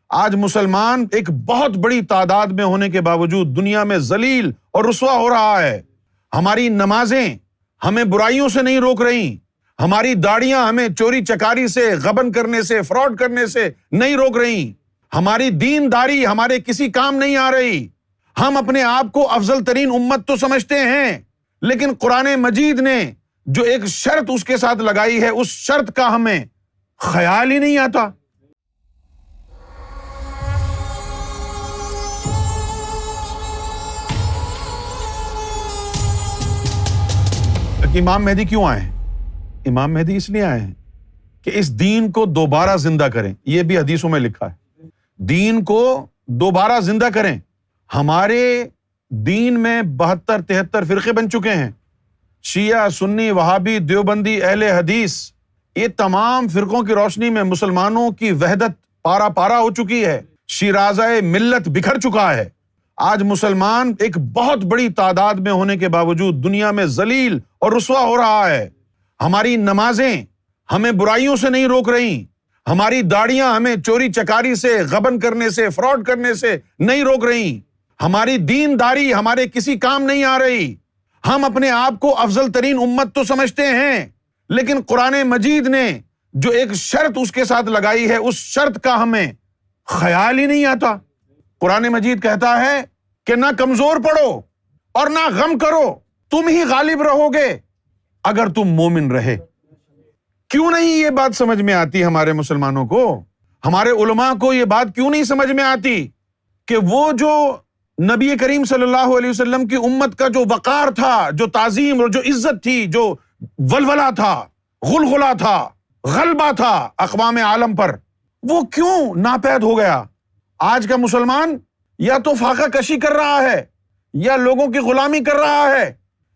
آج مسلمان ایک بہت بڑی تعداد میں ہونے کے باوجود دنیا میں ذلیل اور رسوا ہو رہا ہے۔ ہماری نمازیں ہمیں برائیوں سے نہیں روک رہی، ہماری داڑیاں ہمیں چوری چکاری سے، غبن کرنے سے، فراڈ کرنے سے نہیں روک رہی، ہماری دینداری ہمارے کسی کام نہیں آ رہی۔ ہم اپنے آپ کو افضل ترین امت تو سمجھتے ہیں، لیکن قرآن مجید نے جو ایک شرط اس کے ساتھ لگائی ہے، اس شرط کا ہمیں خیال ہی نہیں آتا۔ امام مہدی کیوں آئے ہیں؟ امام مہدی اس لیے آئے ہیں کہ اس دین کو دوبارہ زندہ کریں۔ یہ بھی حدیثوں میں لکھا ہے، دین کو دوبارہ زندہ کریں۔ ہمارے دین میں 72-73 فرقے بن چکے ہیں، شیعہ، سنی، وہابی، دیوبندی، اہل حدیث۔ یہ تمام فرقوں کی روشنی میں مسلمانوں کی وحدت پارا پارا ہو چکی ہے، شیرازہ ملت بکھر چکا ہے۔ آج مسلمان ایک بہت بڑی تعداد میں ہونے کے باوجود دنیا میں ذلیل اور رسوا ہو رہا ہے۔ ہماری نمازیں ہمیں برائیوں سے نہیں روک رہی، ہماری داڑیاں ہمیں چوری چکاری سے، غبن کرنے سے، فراڈ کرنے سے نہیں روک رہی، ہماری دینداری ہمارے کسی کام نہیں آ رہی۔ ہم اپنے آپ کو افضل ترین امت تو سمجھتے ہیں، لیکن قرآن مجید نے جو ایک شرط اس کے ساتھ لگائی ہے، اس شرط کا ہمیں خیال ہی نہیں آتا۔ قرآن مجید کہتا ہے کہ نہ کمزور پڑو اور نہ غم کرو، تم ہی غالب رہو گے اگر تم مومن رہے۔ کیوں نہیں یہ بات سمجھ میں آتی ہمارے مسلمانوں کو؟ ہمارے علماء کو یہ بات کیوں نہیں سمجھ میں آتی کہ وہ جو نبی کریم صلی اللہ علیہ وسلم کی امت کا جو وقار تھا، جو تعظیم اور جو عزت تھی، جو ولولہ تھا، غلغلہ تھا، غلبہ تھا اقوام عالم پر، وہ کیوں ناپید ہو گیا؟ آج کا مسلمان یا تو فاقہ کشی کر رہا ہے، یا لوگوں کی غلامی کر رہا ہے،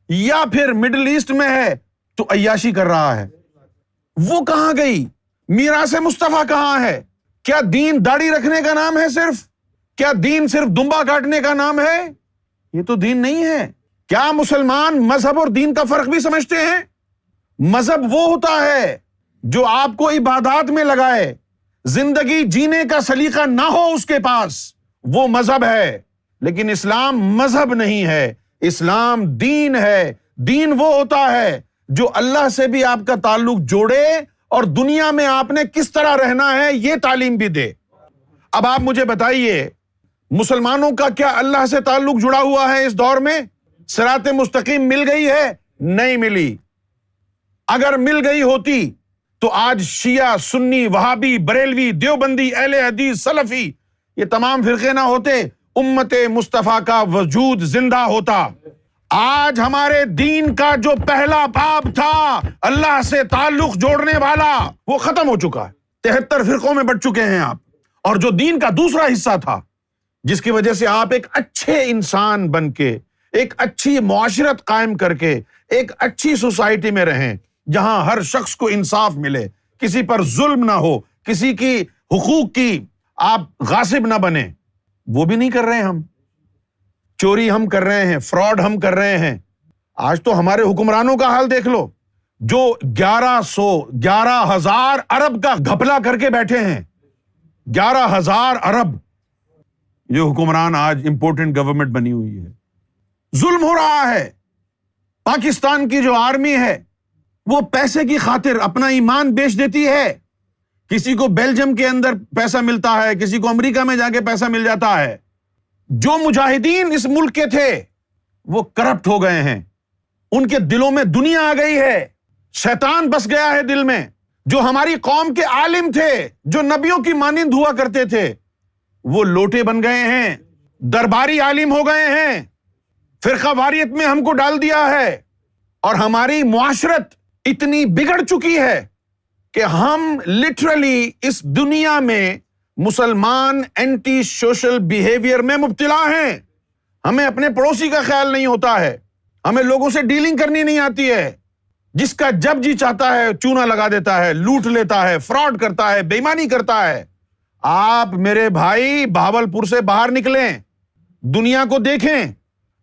یا پھر مڈل ایسٹ میں ہے تو عیاشی کر رہا ہے۔ وہ کہاں گئی؟ میراث مصطفیٰ کہاں ہے؟ کیا دین داڑھی رکھنے کا نام ہے صرف؟ کیا دین صرف دمبا کاٹنے کا نام ہے؟ یہ تو دین نہیں ہے۔ کیا مسلمان مذہب اور دین کا فرق بھی سمجھتے ہیں؟ مذہب وہ ہوتا ہے جو آپ کو عبادات میں لگائے، زندگی جینے کا سلیقہ نہ ہو اس کے پاس، وہ مذہب ہے۔ لیکن اسلام مذہب نہیں ہے، اسلام دین ہے۔ دین وہ ہوتا ہے جو اللہ سے بھی آپ کا تعلق جوڑے اور دنیا میں آپ نے کس طرح رہنا ہے یہ تعلیم بھی دے۔ اب آپ مجھے بتائیے، مسلمانوں کا کیا اللہ سے تعلق جڑا ہوا ہے اس دور میں؟ صراط مستقیم مل گئی ہے؟ نہیں ملی۔ اگر مل گئی ہوتی تو آج شیعہ، سنی، وہابی، بریلوی، دیوبندی، اہل حدیث، سلفی، یہ تمام فرقے نہ ہوتے، امت مصطفیٰ کا وجود زندہ ہوتا۔ آج ہمارے دین کا جو پہلا باب تھا اللہ سے تعلق جوڑنے والا، وہ ختم ہو چکا ہے۔ 73 فرقوں میں بٹ چکے ہیں آپ۔ اور جو دین کا دوسرا حصہ تھا، جس کی وجہ سے آپ ایک اچھے انسان بن کے، ایک اچھی معاشرت قائم کر کے، ایک اچھی سوسائٹی میں رہیں جہاں ہر شخص کو انصاف ملے، کسی پر ظلم نہ ہو، کسی کی حقوق کی آپ غاصب نہ بنیں، وہ بھی نہیں کر رہے ہم۔ چوری ہم کر رہے ہیں، فراڈ ہم کر رہے ہیں۔ آج تو ہمارے حکمرانوں کا حال دیکھ لو، جو 11,000 ارب کا گھپلا کر کے بیٹھے ہیں۔ 11,000 ارب یہ حکمران آج امپورٹنٹ گورنمنٹ بنی ہوئی ہے۔ ظلم ہو رہا ہے۔ پاکستان کی جو آرمی ہے وہ پیسے کی خاطر اپنا ایمان بیچ دیتی ہے۔ کسی کو بیلجیم کے اندر پیسہ ملتا ہے، کسی کو امریکہ میں جا کے پیسہ مل جاتا ہے۔ جو مجاہدین اس ملک کے تھے وہ کرپٹ ہو گئے ہیں، ان کے دلوں میں دنیا آ گئی ہے، شیطان بس گیا ہے دل میں۔ جو ہماری قوم کے عالم تھے، جو نبیوں کی مانند ہوا کرتے تھے، وہ لوٹے بن گئے ہیں، درباری عالم ہو گئے ہیں، فرقہ واریت میں ہم کو ڈال دیا ہے، اور ہماری معاشرت اتنی بگڑ چکی ہے کہ ہم لٹرلی اس دنیا میں مسلمان اینٹی سوشل بیہیویئر میں مبتلا ہیں۔ ہمیں اپنے پڑوسی کا خیال نہیں ہوتا ہے، ہمیں لوگوں سے ڈیلنگ کرنی نہیں آتی ہے۔ جس کا جب جی چاہتا ہے چونا لگا دیتا ہے، لوٹ لیتا ہے، فراڈ کرتا ہے، بے ایمانی کرتا ہے۔ آپ میرے بھائی بہاولپور سے باہر نکلیں، دنیا کو دیکھیں۔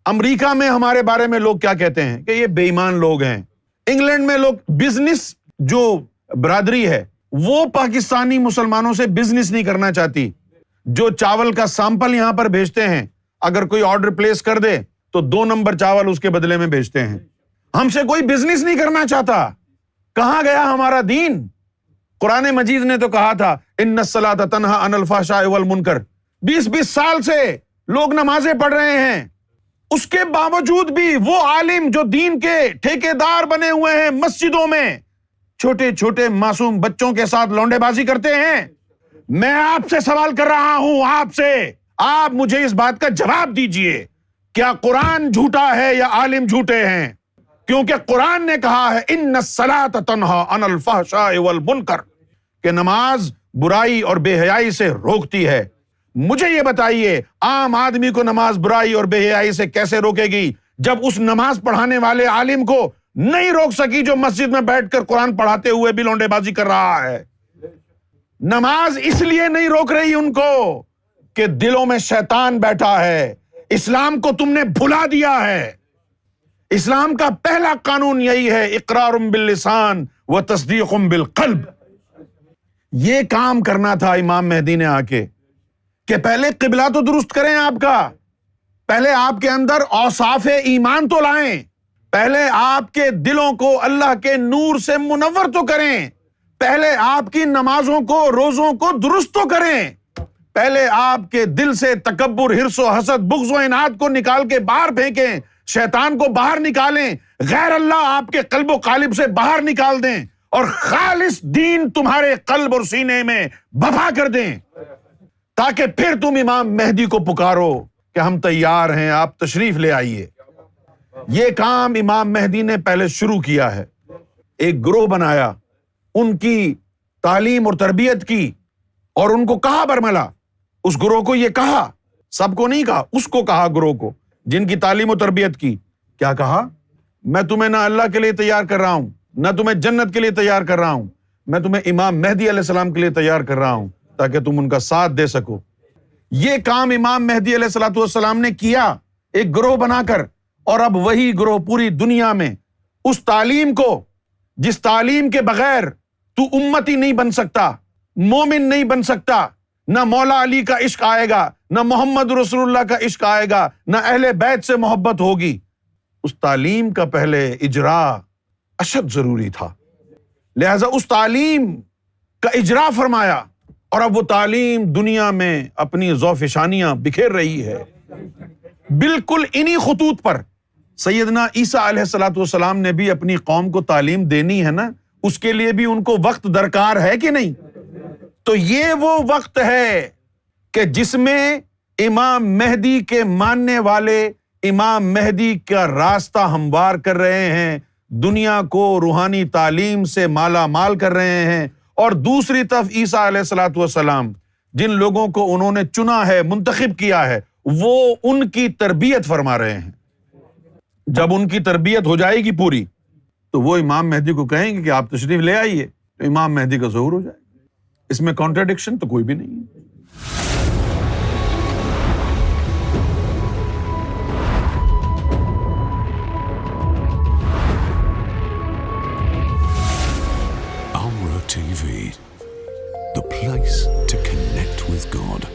امریکہ میں ہمارے بارے میں لوگ کیا کہتے ہیں کہ یہ بے ایمان لوگ ہیں۔ انگلینڈ میں لوگ بزنس، جو برادری ہے وہ پاکستانی مسلمانوں سے بزنس نہیں کرنا چاہتی۔ جو چاول کا سیمپل یہاں پر بھیجتے ہیں، اگر کوئی آرڈر پلیس کر دے تو 2 نمبر چاول اس کے بدلے میں بھیجتے ہیں. ہم سے کوئی بزنس نہیں کرنا چاہتا. کہاں گیا ہمارا دین؟ قرآن مجید نے تو کہا تھا ان الصلاۃ تنہی عن الفحشاء والمنکر. 20 سال سے لوگ نمازیں پڑھ رہے ہیں، اس کے باوجود بھی وہ عالم جو دین کے ٹھیکیدار بنے ہوئے ہیں مسجدوں میں چھوٹے چھوٹے معصوم بچوں کے ساتھ لونڈے بازی کرتے ہیں. میں آپ سے سوال کر رہا ہوں، آپ مجھے اس بات کا جواب دیجئے، کیا قرآن جھوٹا ہے یا عالم جھوٹے ہیں؟ کیونکہ قرآن نے کہا ہے ان الصلاۃ تنہی عن الفحشاء والمنکر، کہ نماز برائی اور بے حیائی سے روکتی ہے. مجھے یہ بتائیے عام آدمی کو نماز برائی اور بے حیائی سے کیسے روکے گی جب اس نماز پڑھانے والے عالم کو نہیں روک سکی جو مسجد میں بیٹھ کر قرآن پڑھاتے ہوئے بھی لونڈے بازی کر رہا ہے. نماز اس لیے نہیں روک رہی ان کو کہ دلوں میں شیطان بیٹھا ہے. اسلام کو تم نے بھلا دیا ہے. اسلام کا پہلا قانون یہی ہے اقرار باللسان و تصدیق بالقلب. یہ کام کرنا تھا امام مہدی نے آ کے کہ پہلے قبلہ تو درست کریں آپ کا، پہلے آپ کے اندر اوصاف ایمان تو لائیں، پہلے آپ کے دلوں کو اللہ کے نور سے منور تو کریں، پہلے آپ کی نمازوں کو روزوں کو درست تو کریں، پہلے آپ کے دل سے تکبر، حرص و حسد، بغض و عناد کو نکال کے باہر پھینکیں، شیطان کو باہر نکالیں، غیر اللہ آپ کے قلب و قالب سے باہر نکال دیں اور خالص دین تمہارے قلب اور سینے میں بپا کر دیں، تاکہ پھر تم امام مہدی کو پکارو کہ ہم تیار ہیں، آپ تشریف لے آئیے. یہ کام امام مہدی نے پہلے شروع کیا ہے. ایک گروہ بنایا، ان کی تعلیم اور تربیت کی، اور ان کو کہا برملا، اس گروہ کو یہ کہا، سب کو نہیں کہا، اس کو کہا، گروہ کو جن کی تعلیم و تربیت کی. کیا کہا؟ میں تمہیں نہ اللہ کے لیے تیار کر رہا ہوں، نہ تمہیں جنت کے لیے تیار کر رہا ہوں، میں تمہیں امام مہدی علیہ السلام کے لیے تیار کر رہا ہوں تاکہ تم ان کا ساتھ دے سکو. یہ کام امام مہدی علیہ الصلوۃ والسلام نے کیا ایک گروہ بنا کر، اور اب وہی گروہ پوری دنیا میں اس تعلیم کو، جس تعلیم کے بغیر تو امتی نہیں بن سکتا، مومن نہیں بن سکتا، نہ مولا علی کا عشق آئے گا، نہ محمد رسول اللہ کا عشق آئے گا، نہ اہل بیت سے محبت ہوگی، اس تعلیم کا پہلے اجرا اشد ضروری تھا. لہذا اس تعلیم کا اجرا فرمایا، اور اب وہ تعلیم دنیا میں اپنی ذوفشانیاں بکھیر رہی ہے. بالکل انہی خطوط پر سیدنا عیسیٰ علیہ الصلوۃ والسلام نے بھی اپنی قوم کو تعلیم دینی ہے نا، اس کے لیے بھی ان کو وقت درکار ہے کہ نہیں؟ تو یہ وہ وقت ہے کہ جس میں امام مہدی کے ماننے والے امام مہدی کا راستہ ہموار کر رہے ہیں، دنیا کو روحانی تعلیم سے مالا مال کر رہے ہیں، اور دوسری طرف عیسیٰ علیہ الصلوۃ والسلام جن لوگوں کو انہوں نے چنا ہے، منتخب کیا ہے، وہ ان کی تربیت فرما رہے ہیں. جب ان کی تربیت ہو جائے گی پوری تو وہ امام مہدی کو کہیں گے کہ آپ تشریف لے آئیے، تو امام مہدی کا ظہور ہو جائے گا. اس میں کانٹراڈکشن تو کوئی بھی نہیں ہے. Amra TV, the place to connect with God.